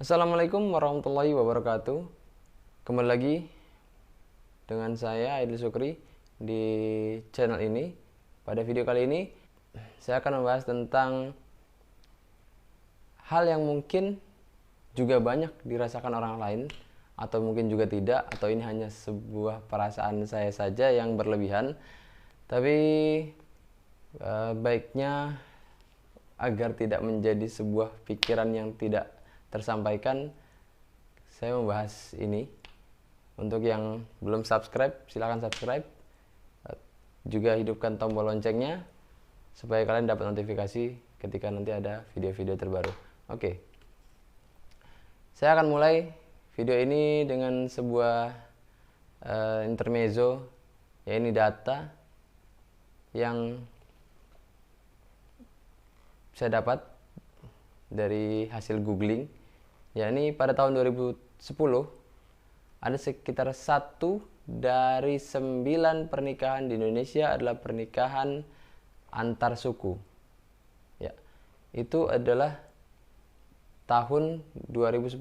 Assalamualaikum warahmatullahi wabarakatuh. Kembali lagi dengan saya Aidil Sukri di channel ini. Pada video kali ini saya akan membahas tentang hal yang mungkin juga banyak dirasakan orang lain, atau mungkin juga tidak, atau ini hanya sebuah perasaan saya saja yang berlebihan. Tapi baiknya agar tidak menjadi sebuah pikiran yang tidak tersampaikan, saya membahas ini. Untuk yang belum subscribe, silahkan subscribe. Juga hidupkan tombol loncengnya supaya kalian dapat notifikasi ketika nanti ada video-video terbaru. Oke. Saya akan mulai video ini dengan sebuah intermezzo, yaitu data yang saya dapat dari hasil googling. Yakni pada tahun 2010 ada sekitar 1 dari 9 pernikahan di Indonesia adalah pernikahan antar suku. Ya, itu adalah tahun 2010.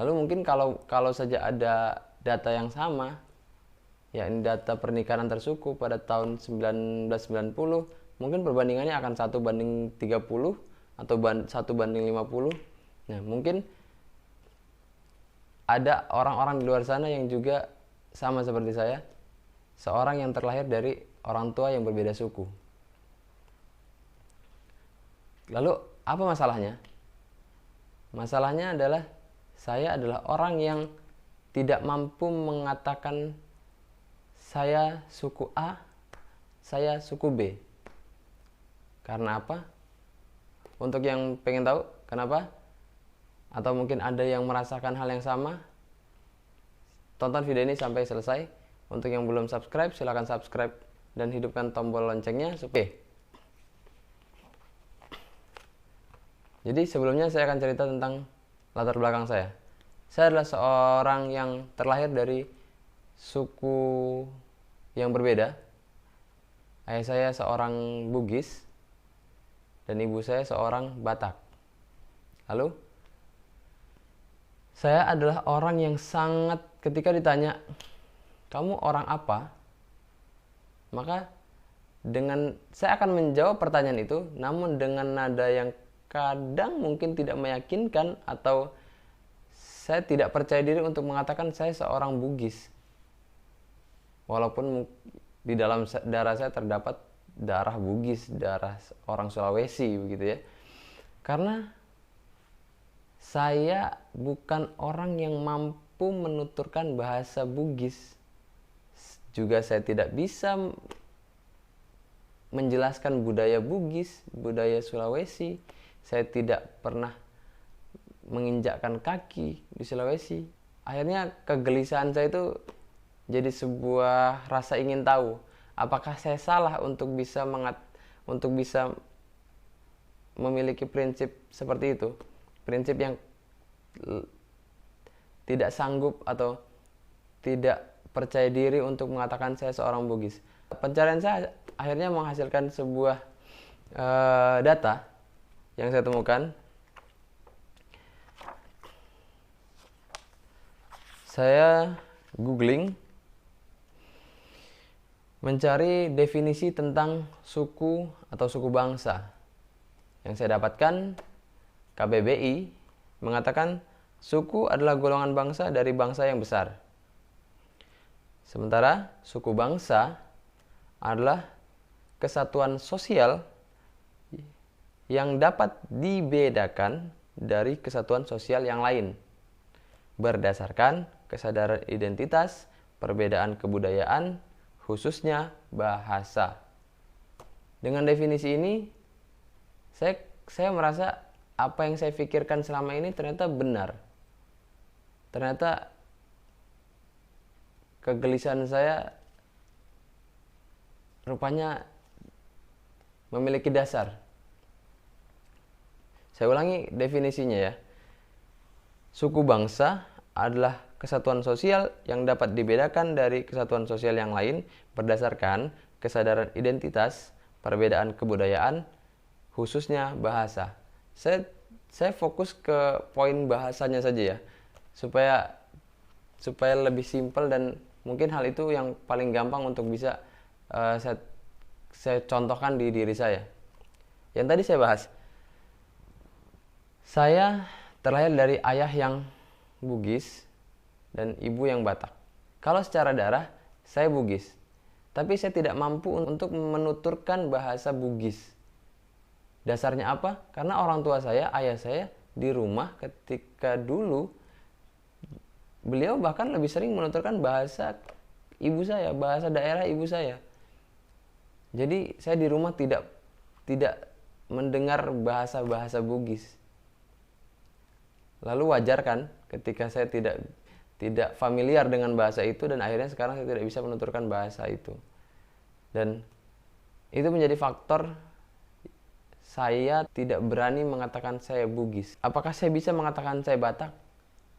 Lalu mungkin kalau saja ada data yang sama, yakni data pernikahan antar suku pada tahun 1990, mungkin perbandingannya akan 1:30 atau 1:50. Nah, mungkin ada orang-orang di luar sana yang juga sama seperti saya, seorang yang terlahir dari orang tua yang berbeda suku. Lalu apa masalahnya? Masalahnya adalah saya adalah orang yang tidak mampu mengatakan saya suku A, saya suku B. Karena apa? Untuk yang pengen tahu kenapa, atau mungkin ada yang merasakan hal yang sama, tonton video ini sampai selesai. Untuk yang belum subscribe, silahkan subscribe dan hidupkan tombol loncengnya. Oke. Jadi sebelumnya saya akan cerita tentang latar belakang saya. Saya adalah seorang yang terlahir dari suku yang berbeda. Ayah saya seorang Bugis dan ibu saya seorang Batak. Lalu saya adalah orang yang sangat, ketika ditanya kamu orang apa, maka saya akan menjawab pertanyaan itu, namun dengan nada yang kadang mungkin tidak meyakinkan, atau saya tidak percaya diri untuk mengatakan saya seorang Bugis, walaupun di dalam darah saya terdapat darah Bugis, darah orang Sulawesi begitu ya. Karena saya bukan orang yang mampu menuturkan bahasa Bugis. Juga saya tidak bisa menjelaskan budaya Bugis, budaya Sulawesi. Saya tidak pernah menginjakkan kaki di Sulawesi. Akhirnya kegelisahan saya itu jadi sebuah rasa ingin tahu, apakah saya salah untuk bisa memiliki prinsip seperti itu. Prinsip yang tidak sanggup atau tidak percaya diri untuk mengatakan saya seorang Bugis. Pencarian saya akhirnya menghasilkan sebuah data yang saya temukan. Saya googling, mencari definisi tentang suku atau suku bangsa. Yang saya dapatkan, KBBI mengatakan suku adalah golongan bangsa dari bangsa yang besar. Sementara suku bangsa adalah kesatuan sosial yang dapat dibedakan dari kesatuan sosial yang lain berdasarkan kesadaran identitas, perbedaan kebudayaan, khususnya bahasa. Dengan definisi ini, saya merasa apa yang saya pikirkan selama ini ternyata benar. Ternyata kegelisahan saya rupanya memiliki dasar. Saya ulangi definisinya ya. Suku bangsa adalah kesatuan sosial yang dapat dibedakan dari kesatuan sosial yang lain berdasarkan kesadaran identitas, perbedaan kebudayaan, khususnya bahasa. saya fokus ke poin bahasanya saja ya, supaya lebih simpel, dan mungkin hal itu yang paling gampang untuk bisa saya contohkan di diri saya. Yang tadi saya bahas, saya terlahir dari ayah yang Bugis dan ibu yang Batak. Kalau secara darah, saya Bugis, tapi saya tidak mampu untuk menuturkan bahasa Bugis. Dasarnya apa? Karena orang tua saya, ayah saya, di rumah ketika dulu, beliau bahkan lebih sering menuturkan bahasa ibu saya, bahasa daerah ibu saya. Jadi saya di rumah tidak mendengar bahasa-bahasa Bugis. Lalu wajar kan ketika saya tidak familiar dengan bahasa itu, dan akhirnya sekarang saya tidak bisa menuturkan bahasa itu. Dan itu menjadi faktor saya tidak berani mengatakan saya Bugis. Apakah saya bisa mengatakan saya Batak?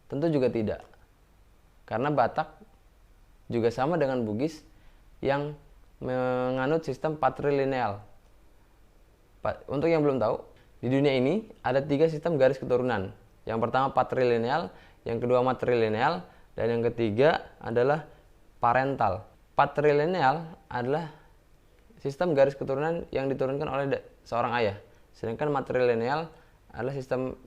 Tentu juga tidak. Karena Batak juga sama dengan Bugis yang menganut sistem patrilineal. Untuk yang belum tahu, di dunia ini ada 3 sistem garis keturunan. Yang pertama patrilineal, yang kedua matrilineal, dan yang ketiga adalah parental. Patrilineal adalah sistem garis keturunan yang diturunkan oleh seorang ayah. Sedangkan matrilineal adalah sistem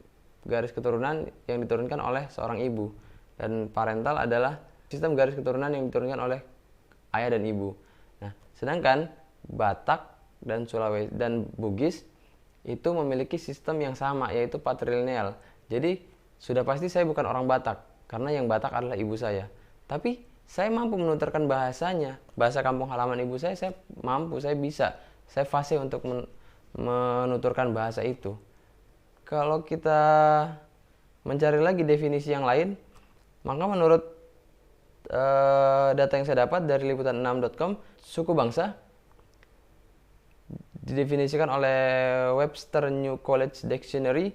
garis keturunan yang diturunkan oleh seorang ibu. Dan parental adalah sistem garis keturunan yang diturunkan oleh ayah dan ibu. Nah, sedangkan Batak dan Sulawesi dan Bugis itu memiliki sistem yang sama, yaitu patrilineal. Jadi sudah pasti saya bukan orang Batak, karena yang Batak adalah ibu saya. Tapi saya mampu menuturkan bahasanya, bahasa kampung halaman ibu saya mampu, saya bisa, saya fasih untuk menuturkan bahasa itu. Kalau kita mencari lagi definisi yang lain, maka menurut data yang saya dapat dari liputan6.com, suku bangsa didefinisikan oleh Webster New College Dictionary.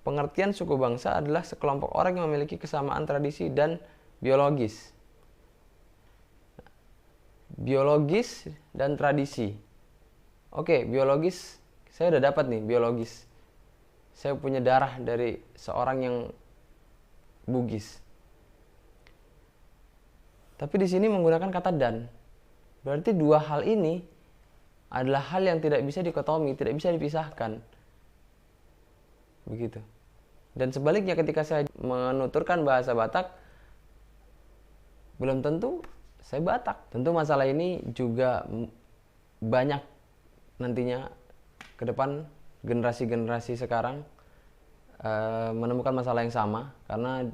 Pengertian suku bangsa adalah sekelompok orang yang memiliki kesamaan tradisi dan biologis. Biologis dan tradisi. Oke, biologis, saya udah dapat nih biologis. Saya punya darah dari seorang yang Bugis. Tapi di sini menggunakan kata dan. Berarti 2 hal ini adalah hal yang tidak bisa dikotomi, tidak bisa dipisahkan. Begitu. Dan sebaliknya ketika saya menuturkan bahasa Batak, belum tentu saya Batak. Tentu masalah ini juga banyak nantinya ke depan generasi-generasi sekarang menemukan masalah yang sama, karena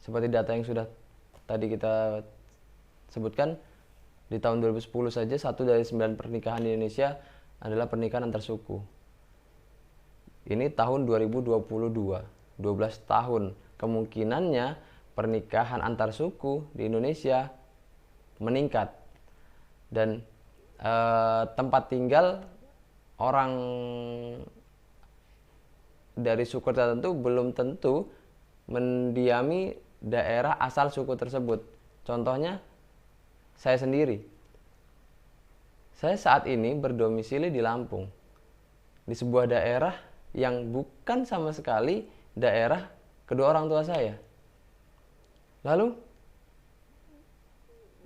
seperti data yang sudah tadi kita sebutkan, di tahun 2010 saja 1 dari 9 pernikahan di Indonesia adalah pernikahan antar suku. Ini tahun 2022, 12 tahun. Kemungkinannya pernikahan antar suku di Indonesia meningkat. Dan tempat tinggal orang dari suku tertentu belum tentu mendiami daerah asal suku tersebut. Contohnya, saya sendiri. Saya saat ini berdomisili di Lampung, di sebuah daerah yang bukan sama sekali daerah kedua orang tua saya. Lalu,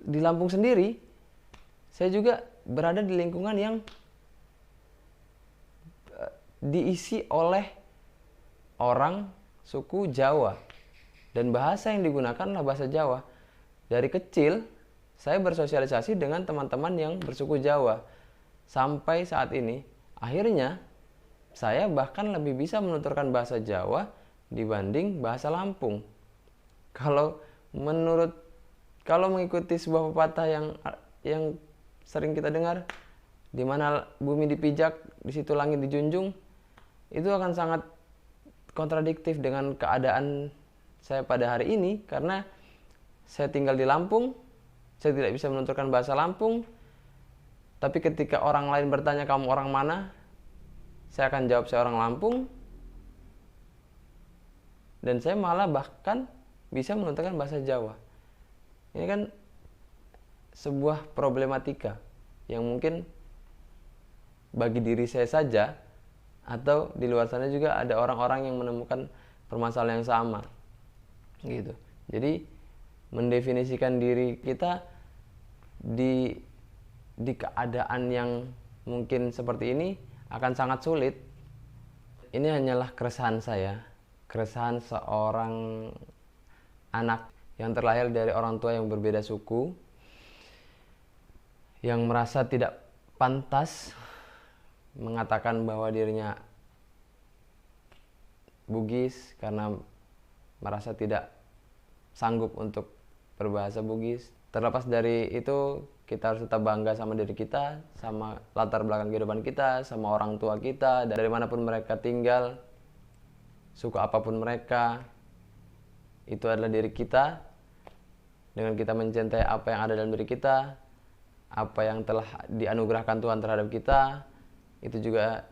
di Lampung sendiri, saya juga berada di lingkungan yang diisi oleh orang suku Jawa, dan bahasa yang digunakan adalah bahasa Jawa. Dari kecil saya bersosialisasi dengan teman-teman yang bersuku Jawa. Sampai saat ini, akhirnya saya bahkan lebih bisa menuturkan bahasa Jawa dibanding bahasa Lampung. Kalau mengikuti sebuah pepatah yang sering kita dengar, di mana bumi dipijak, di situ langit dijunjung, itu akan sangat kontradiktif dengan keadaan saya pada hari ini, karena saya tinggal di Lampung, saya tidak bisa menuturkan bahasa Lampung, tapi ketika orang lain bertanya kamu orang mana, saya akan jawab saya orang Lampung, dan saya malah bahkan bisa menuturkan bahasa Jawa. Ini kan sebuah problematika yang mungkin bagi diri saya saja atau di luar sana juga ada orang-orang yang menemukan permasalahan yang sama gitu. Jadi mendefinisikan diri kita di keadaan yang mungkin seperti ini akan sangat sulit. Ini hanyalah keresahan saya, keresahan seorang anak yang terlahir dari orang tua yang berbeda suku, yang merasa tidak pantas mengatakan bahwa dirinya Bugis karena merasa tidak sanggup untuk berbahasa Bugis. Terlepas dari itu, kita harus tetap bangga sama diri kita, sama latar belakang kehidupan kita, sama orang tua kita, dari manapun mereka tinggal, suku apapun mereka, itu adalah diri kita. Dengan kita mencintai apa yang ada dalam diri kita, apa yang telah dianugerahkan Tuhan terhadap kita, itu juga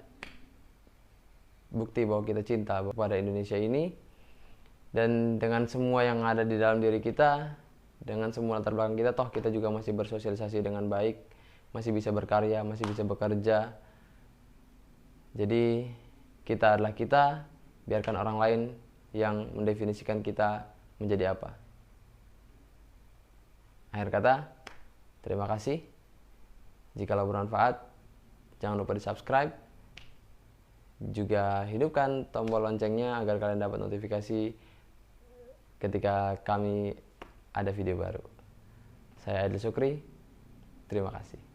bukti bahwa kita cinta kepada Indonesia ini. Dan dengan semua yang ada di dalam diri kita, dengan semua latar belakang kita, toh kita juga masih bersosialisasi dengan baik, masih bisa berkarya, masih bisa bekerja. Jadi kita adalah kita, biarkan orang lain yang mendefinisikan kita menjadi apa. Akhir kata, terima kasih. Jikalau bermanfaat, jangan lupa di subscribe. Juga hidupkan tombol loncengnya agar kalian dapat notifikasi ketika kami ada video baru. Saya Adil Sukri, terima kasih.